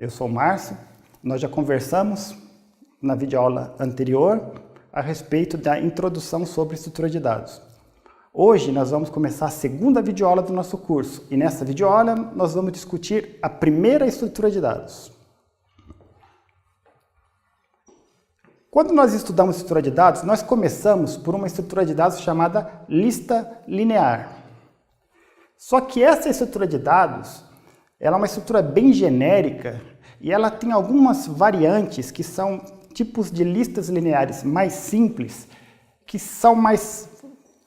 Eu sou o Márcio, nós já conversamos na videoaula anterior a respeito da introdução sobre estrutura de dados. Hoje nós vamos começar a segunda videoaula do nosso curso e nessa videoaula nós vamos discutir a primeira estrutura de dados. Quando nós estudamos estrutura de dados, nós começamos por uma estrutura de dados chamada lista linear. Só que essa estrutura de dados, ela é uma estrutura bem genérica e ela tem algumas variantes que são tipos de listas lineares mais simples, que são mais,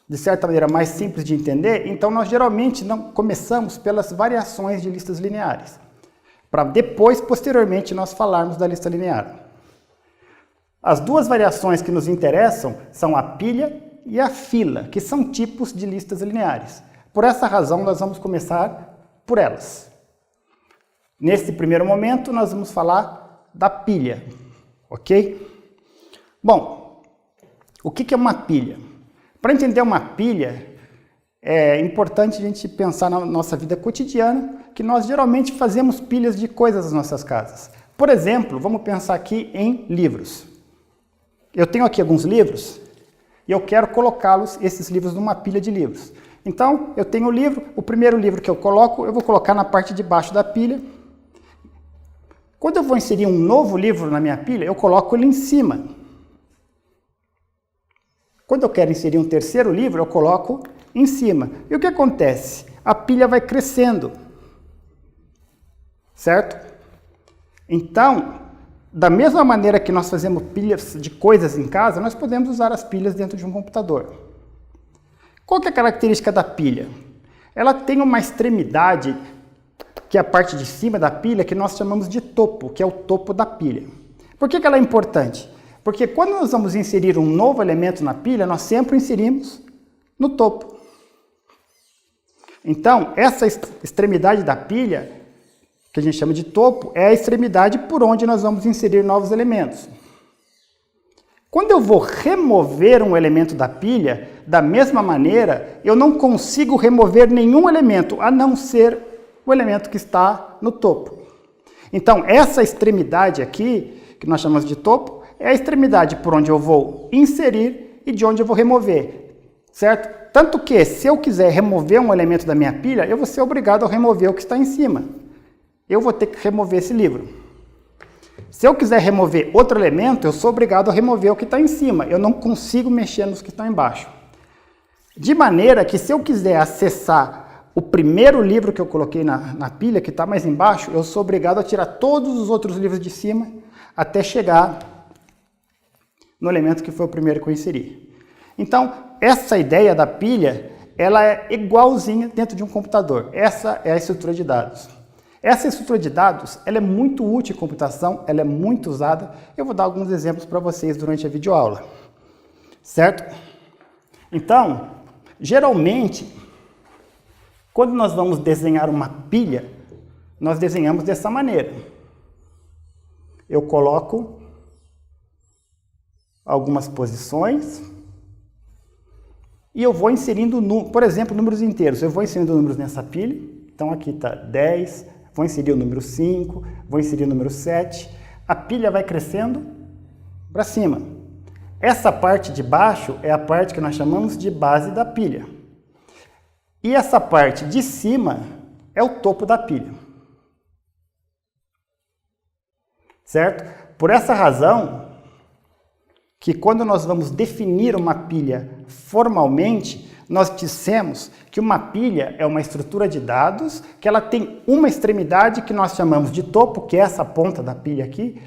de certa maneira, mais simples de entender. Então nós geralmente não começamos pelas variações de listas lineares, para depois, posteriormente, nós falarmos da lista linear. As duas variações que nos interessam são a pilha e a fila, que são tipos de listas lineares. Por essa razão, nós vamos começar por elas. Nesse primeiro momento, nós vamos falar da pilha, ok? Bom, o que é uma pilha? Para entender uma pilha, é importante a gente pensar na nossa vida cotidiana, que nós geralmente fazemos pilhas de coisas nas nossas casas. Por exemplo, vamos pensar aqui em livros. Eu tenho aqui alguns livros e eu quero colocá-los, esses livros, numa pilha de livros. Então, eu tenho o livro, o primeiro livro que eu coloco, eu vou colocar na parte de baixo da pilha. Quando eu vou inserir um novo livro na minha pilha, eu coloco ele em cima. Quando eu quero inserir um terceiro livro, eu coloco em cima. E o que acontece? A pilha vai crescendo, certo? Então, da mesma maneira que nós fazemos pilhas de coisas em casa, nós podemos usar as pilhas dentro de um computador. Qual que é a característica da pilha? Ela tem uma extremidade, que é a parte de cima da pilha, que nós chamamos de topo, que é o topo da pilha. Por que ela é importante? Porque quando nós vamos inserir um novo elemento na pilha, nós sempre inserimos no topo. Então, essa extremidade da pilha, que a gente chama de topo, é a extremidade por onde nós vamos inserir novos elementos. Quando eu vou remover um elemento da pilha, da mesma maneira, eu não consigo remover nenhum elemento, a não ser o elemento que está no topo. Então, essa extremidade aqui, que nós chamamos de topo, é a extremidade por onde eu vou inserir e de onde eu vou remover, certo? Tanto que, se eu quiser remover um elemento da minha pilha, eu vou ser obrigado a remover o que está em cima. Eu vou ter que remover esse livro. Se eu quiser remover outro elemento, eu sou obrigado a remover o que está em cima. Eu não consigo mexer nos que estão embaixo. De maneira que, se eu quiser acessar o primeiro livro que eu coloquei na pilha, que está mais embaixo, eu sou obrigado a tirar todos os outros livros de cima até chegar no elemento que foi o primeiro que eu inseri. Então, essa ideia da pilha, ela é igualzinha dentro de um computador. Essa é a estrutura de dados. Essa estrutura de dados, ela é muito útil em computação, ela é muito usada. Eu vou dar alguns exemplos para vocês durante a videoaula, certo? Então, geralmente, quando nós vamos desenhar uma pilha, nós desenhamos dessa maneira. Eu coloco algumas posições e eu vou inserindo, por exemplo, números inteiros. Eu vou inserindo números nessa pilha. Então, aqui está 10, vou inserir o número 5, vou inserir o número 7. A pilha vai crescendo para cima. Essa parte de baixo é a parte que nós chamamos de base da pilha. E essa parte de cima é o topo da pilha. Certo? Por essa razão, que quando nós vamos definir uma pilha formalmente, nós dissemos que uma pilha é uma estrutura de dados, que ela tem uma extremidade que nós chamamos de topo, que é essa ponta da pilha aqui,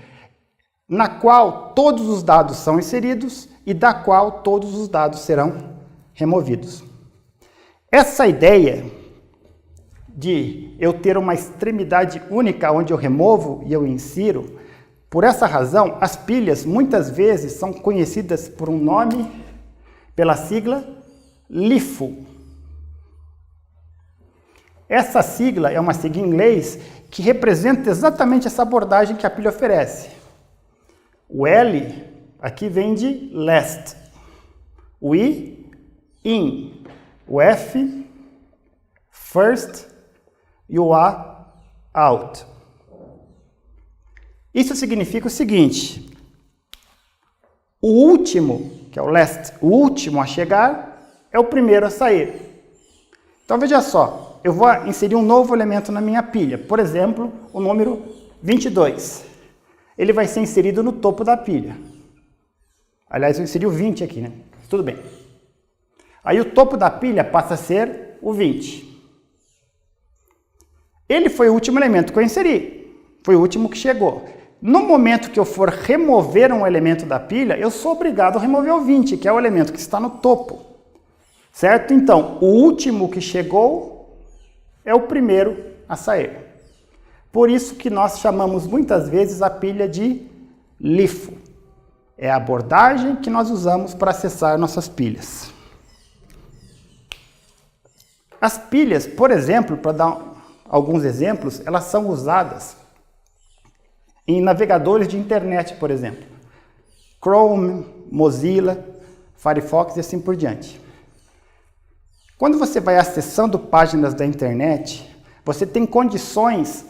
na qual todos os dados são inseridos e da qual todos os dados serão removidos. Essa ideia de eu ter uma extremidade única onde eu removo e eu insiro, por essa razão, as pilhas muitas vezes são conhecidas por um nome, pela sigla LIFO. Essa sigla é uma sigla em inglês que representa exatamente essa abordagem que a pilha oferece. O L aqui vem de last, o I, in, o F, first e o A, out. Isso significa o seguinte: o último, que é o last, o último a chegar, é o primeiro a sair. Então veja só, eu vou inserir um novo elemento na minha pilha, por exemplo, o número 22. Ele vai ser inserido no topo da pilha. Aliás, eu inseri o 20 aqui, né? Tudo bem. Aí o topo da pilha passa a ser o 20. Ele foi o último elemento que eu inseri. Foi o último que chegou. No momento que eu for remover um elemento da pilha, eu sou obrigado a remover o 20, que é o elemento que está no topo. Certo? Então, o último que chegou é o primeiro a sair. Por isso que nós chamamos muitas vezes a pilha de LIFO. É a abordagem que nós usamos para acessar nossas pilhas. As pilhas, por exemplo, para dar alguns exemplos, elas são usadas em navegadores de internet, por exemplo. Chrome, Mozilla, Firefox e assim por diante. Quando você vai acessando páginas da internet, você tem condições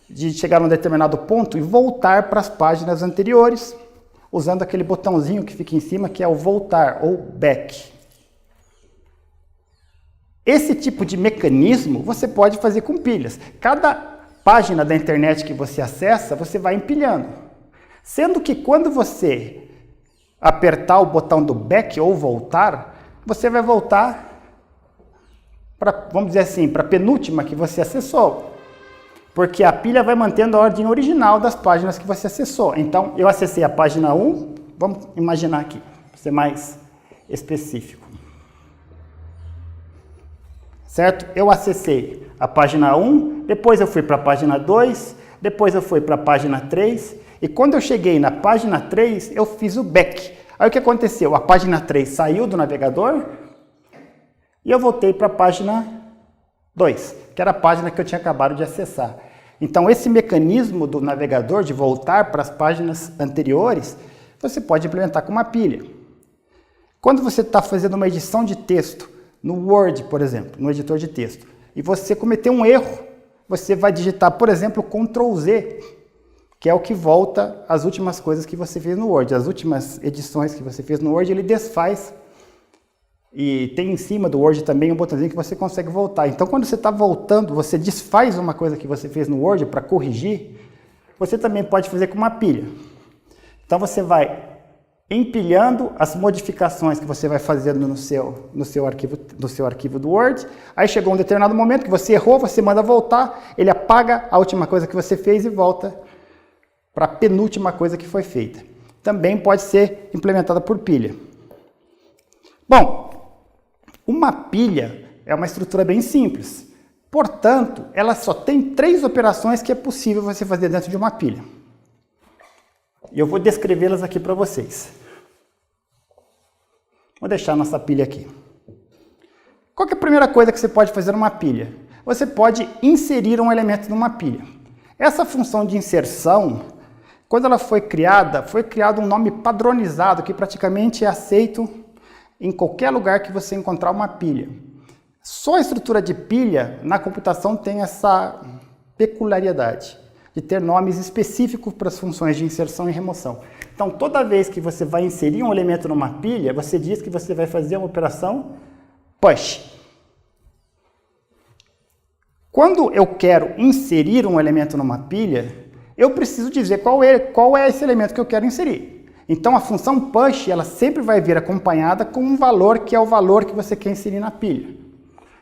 de chegar a um determinado ponto e voltar para as páginas anteriores, usando aquele botãozinho que fica em cima, que é o voltar, ou back. Esse tipo de mecanismo você pode fazer com pilhas. Cada página da internet que você acessa, você vai empilhando. Sendo que quando você apertar o botão do back ou voltar, você vai voltar para, vamos dizer assim, para a penúltima que você acessou. Porque a pilha vai mantendo a ordem original das páginas que você acessou. Então, eu acessei a página 1, vamos imaginar aqui, para ser mais específico. Certo? Eu acessei a página 1, depois eu fui para a página 2, depois eu fui para a página 3, e quando eu cheguei na página 3, eu fiz o back. Aí o que aconteceu? A página 3 saiu do navegador e eu voltei para a página 2, que era a página que eu tinha acabado de acessar. Então, esse mecanismo do navegador de voltar para as páginas anteriores, você pode implementar com uma pilha. Quando você está fazendo uma edição de texto, no Word, por exemplo, no editor de texto, e você cometeu um erro, você vai digitar, por exemplo, Ctrl Z, que é o que volta as últimas coisas que você fez no Word. As últimas edições que você fez no Word, ele desfaz. E tem em cima do Word também um botãozinho que você consegue voltar. Então, quando você está voltando, você desfaz uma coisa que você fez no Word para corrigir, você também pode fazer com uma pilha. Então, você vai empilhando as modificações que você vai fazendo no seu arquivo do Word. Aí chegou um determinado momento que você errou, você manda voltar, ele apaga a última coisa que você fez e volta para a penúltima coisa que foi feita. Também pode ser implementada por pilha. Bom, uma pilha é uma estrutura bem simples. Portanto, ela só tem 3 operações que é possível você fazer dentro de uma pilha. E eu vou descrevê-las aqui para vocês. Vou deixar a nossa pilha aqui. Qual que é a primeira coisa que você pode fazer numa pilha? Você pode inserir um elemento numa pilha. Essa função de inserção, quando ela foi criado um nome padronizado que praticamente é aceito em qualquer lugar que você encontrar uma pilha. Só a estrutura de pilha na computação tem essa peculiaridade de ter nomes específicos para as funções de inserção e remoção. Então, toda vez que você vai inserir um elemento numa pilha, você diz que você vai fazer uma operação push. Quando eu quero inserir um elemento numa pilha, eu preciso dizer qual é esse elemento que eu quero inserir. Então, a função push, ela sempre vai vir acompanhada com um valor que é o valor que você quer inserir na pilha.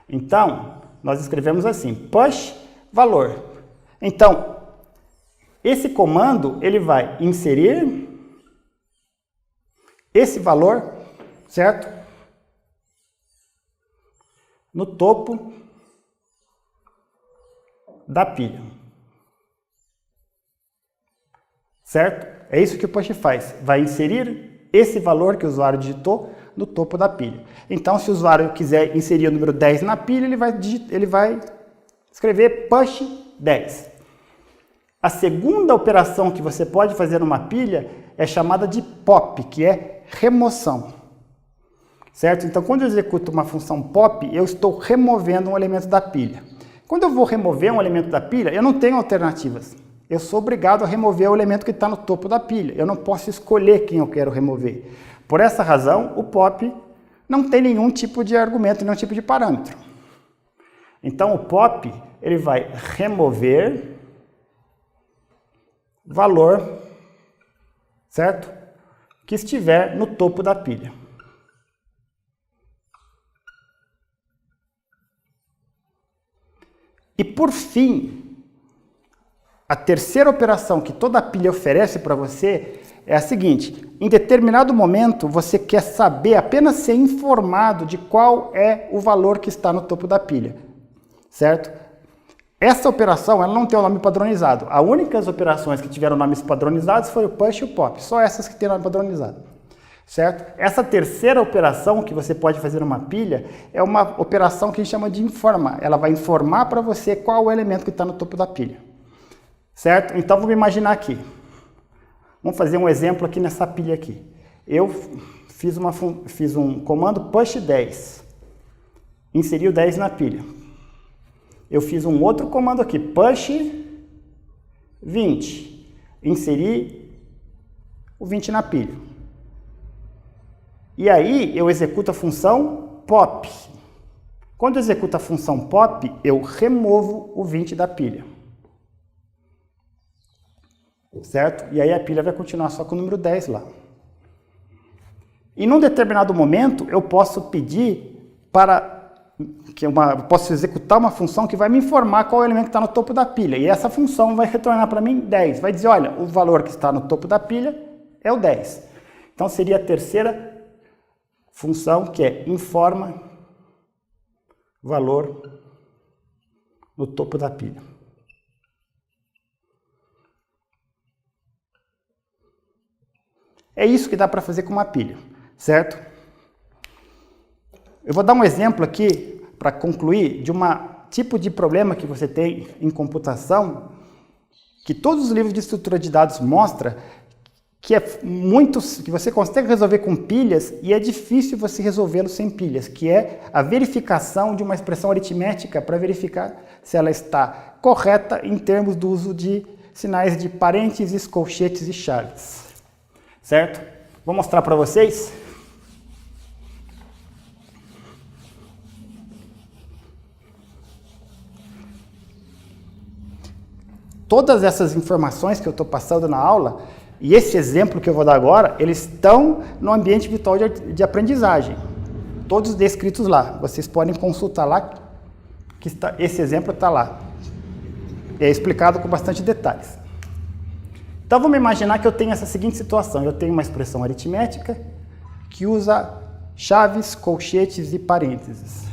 Então, nós escrevemos assim, push valor. Então, esse comando, ele vai inserir esse valor, certo? No topo da pilha. Certo? É isso que o push faz. Vai inserir esse valor que o usuário digitou no topo da pilha. Então, se o usuário quiser inserir o número 10 na pilha, ele vai escrever push 10. A segunda operação que você pode fazer numa pilha é chamada de pop, que é remoção. Certo? Então, quando eu executo uma função pop, eu estou removendo um elemento da pilha. Quando eu vou remover um elemento da pilha, eu não tenho alternativas. eu sou obrigado a remover o elemento que está no topo da pilha. Eu não posso escolher quem eu quero remover. Por essa razão, o POP não tem nenhum tipo de argumento, nenhum tipo de parâmetro. Então, o POP ele vai remover valor, certo? Que estiver no topo da pilha. E por fim, a terceira operação que toda a pilha oferece para você é a seguinte: em determinado momento você quer saber, apenas ser informado de qual é o valor que está no topo da pilha, certo? Essa operação ela não tem um nome padronizado. As únicas operações que tiveram nomes padronizados foi o push e o pop, só essas que têm nome padronizado, certo? Essa terceira operação que você pode fazer numa pilha é uma operação que a gente chama de informar. Ela vai informar para você qual o elemento que está no topo da pilha, certo? Então vamos imaginar aqui. Vamos fazer um exemplo aqui nessa pilha aqui. Eu fiz um comando push 10, inseri o 10 na pilha. Eu fiz um outro comando aqui, push 20, inseri o 20 na pilha. E aí eu executo a função pop. Quando eu executo a função pop, eu removo o 20 da pilha. Certo? E aí a pilha vai continuar só com o número 10 lá. E num determinado momento eu posso pedir para posso executar uma função que vai me informar qual é o elemento que está no topo da pilha. E essa função vai retornar para mim 10. Vai dizer, olha, o valor que está no topo da pilha é o 10. Então seria a terceira função, que é informa valor no topo da pilha. É isso que dá para fazer com uma pilha, certo? Eu vou dar um exemplo aqui para concluir de um tipo de problema que você tem em computação, que todos os livros de estrutura de dados mostram que que você consegue resolver com pilhas e é difícil você resolvê-lo sem pilhas, que é a verificação de uma expressão aritmética para verificar se ela está correta em termos do uso de sinais de parênteses, colchetes e chaves. Certo? Vou mostrar para vocês. Todas essas informações que eu estou passando na aula, e esse exemplo que eu vou dar agora, eles estão no ambiente virtual de aprendizagem. Todos descritos lá. Vocês podem consultar lá, que esse exemplo está lá. É explicado com bastante detalhes. Então vamos imaginar que eu tenho essa seguinte situação. Eu tenho uma expressão aritmética que usa chaves, colchetes e parênteses.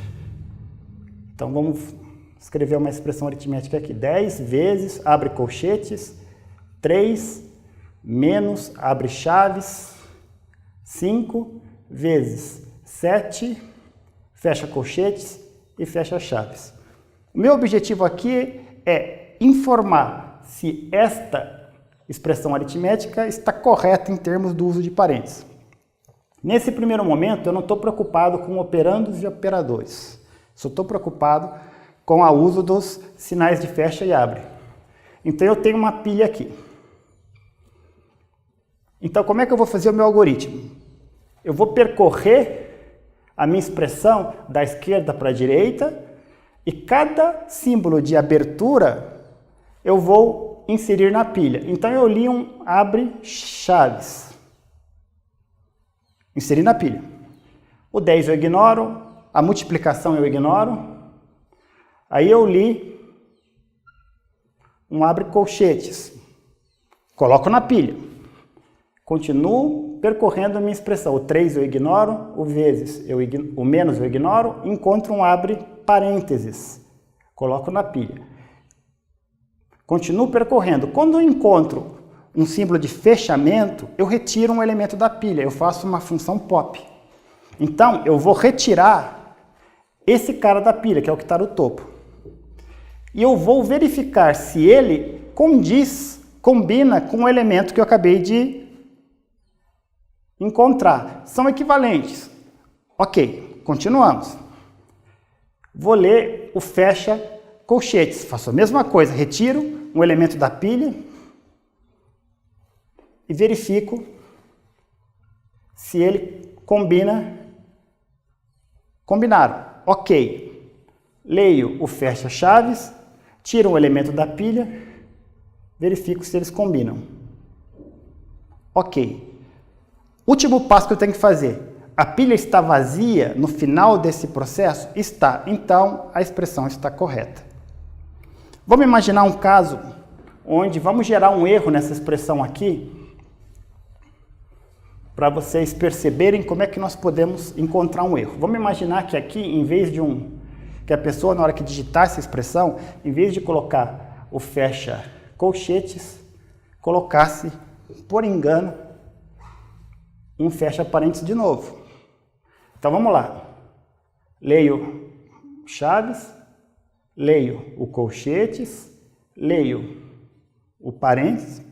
Então vamos escrever uma expressão aritmética aqui. 10 vezes, abre colchetes, 3 menos, abre chaves, 5 vezes 7, fecha colchetes e fecha chaves. O meu objetivo aqui é informar se esta expressão aritmética está correta em termos do uso de parênteses. Nesse primeiro momento, eu não estou preocupado com operandos e operadores. Só estou preocupado com o uso dos sinais de fecha e abre. Então eu tenho uma pilha aqui. Então como é que eu vou fazer o meu algoritmo? Eu vou percorrer a minha expressão da esquerda para a direita e cada símbolo de abertura eu vou inserir na pilha. Então eu li um abre chaves. Inseri na pilha. O 10 eu ignoro, a multiplicação eu ignoro. Aí eu li um abre colchetes, coloco na pilha, continuo percorrendo a minha expressão. O 3 eu ignoro, o menos eu ignoro, encontro um abre parênteses, coloco na pilha. Continuo percorrendo. Quando eu encontro um símbolo de fechamento, eu retiro um elemento da pilha, eu faço uma função pop. Então eu vou retirar esse cara da pilha, que é o que está no topo. E eu vou verificar se ele combina com o elemento que eu acabei de encontrar. São equivalentes. Ok, continuamos. Vou ler o fecha colchetes. Faço a mesma coisa, retiro um elemento da pilha, e verifico se ele combinaram. Ok. Leio o fecha-chaves, tiro um elemento da pilha, verifico se eles combinam. Ok. Último passo que eu tenho que fazer. A pilha está vazia no final desse processo? Está. Então, a expressão está correta. Vamos imaginar um caso onde vamos gerar um erro nessa expressão aqui, para vocês perceberem como é que nós podemos encontrar um erro. Vamos imaginar que aqui, em vez de que a pessoa, na hora que digitar essa expressão, em vez de colocar o fecha colchetes, colocasse, por engano, um fecha parênteses de novo. Então vamos lá. Leio chaves, leio o colchetes, leio o parênteses,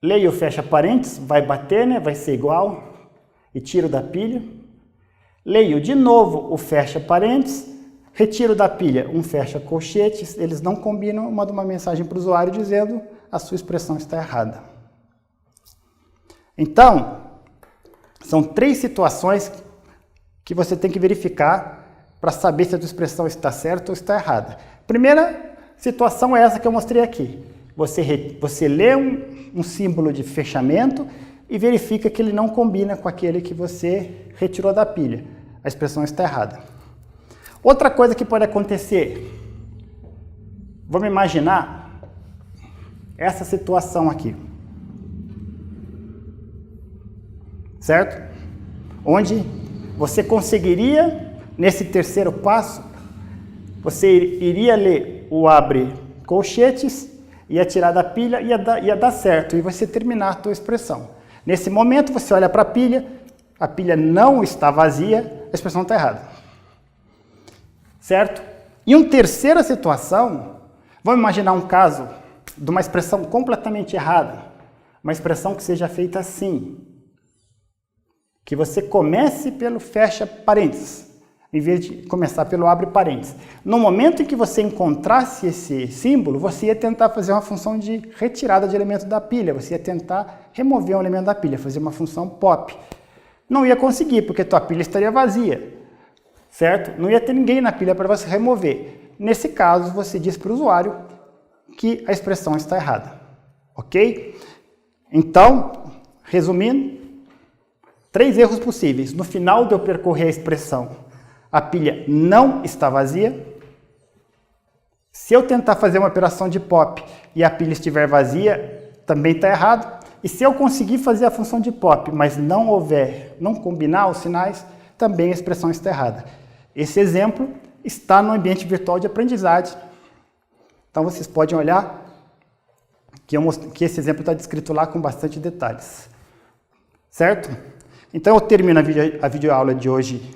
leio o fecha parênteses, vai bater, né? Vai ser igual, e tiro da pilha. Leio de novo o fecha parênteses, retiro da pilha um fecha colchetes, eles não combinam, mando uma mensagem para o usuário dizendo a sua expressão está errada. Então, são 3 situações que você tem que verificar para saber se a sua expressão está certa ou está errada. Primeira situação é essa que eu mostrei aqui. Você lê um símbolo de fechamento e verifica que ele não combina com aquele que você retirou da pilha. A expressão está errada. Outra coisa que pode acontecer, vamos imaginar essa situação aqui. Certo? Onde você conseguiria, nesse terceiro passo, você iria ler o abre colchetes, ia tirar da pilha, ia dar certo, e você terminar a sua expressão. Nesse momento, você olha para a pilha não está vazia, a expressão está errada. Certo? E uma terceira situação, vamos imaginar um caso de uma expressão completamente errada, uma expressão que seja feita assim, que você comece pelo fecha parênteses, em vez de começar pelo abre parênteses. No momento em que você encontrasse esse símbolo, você ia tentar fazer uma função de retirada de elemento da pilha, você ia tentar remover um elemento da pilha, fazer uma função pop. Não ia conseguir, porque tua pilha estaria vazia, certo? Não ia ter ninguém na pilha para você remover. Nesse caso, você diz para o usuário que a expressão está errada, ok? Então, resumindo, 3 erros possíveis. No final de eu percorrer a expressão, a pilha não está vazia. Se eu tentar fazer uma operação de pop e a pilha estiver vazia, também está errado. E se eu conseguir fazer a função de pop, mas não combinar os sinais, também a expressão está errada. Esse exemplo está no ambiente virtual de aprendizagem. Então vocês podem olhar que esse exemplo está descrito lá com bastante detalhes. Certo? Então eu termino a videoaula de hoje,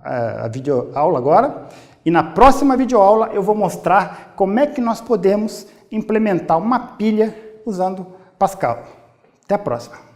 a videoaula agora, e na próxima videoaula eu vou mostrar como é que nós podemos implementar uma pilha usando Pascal. Até a próxima!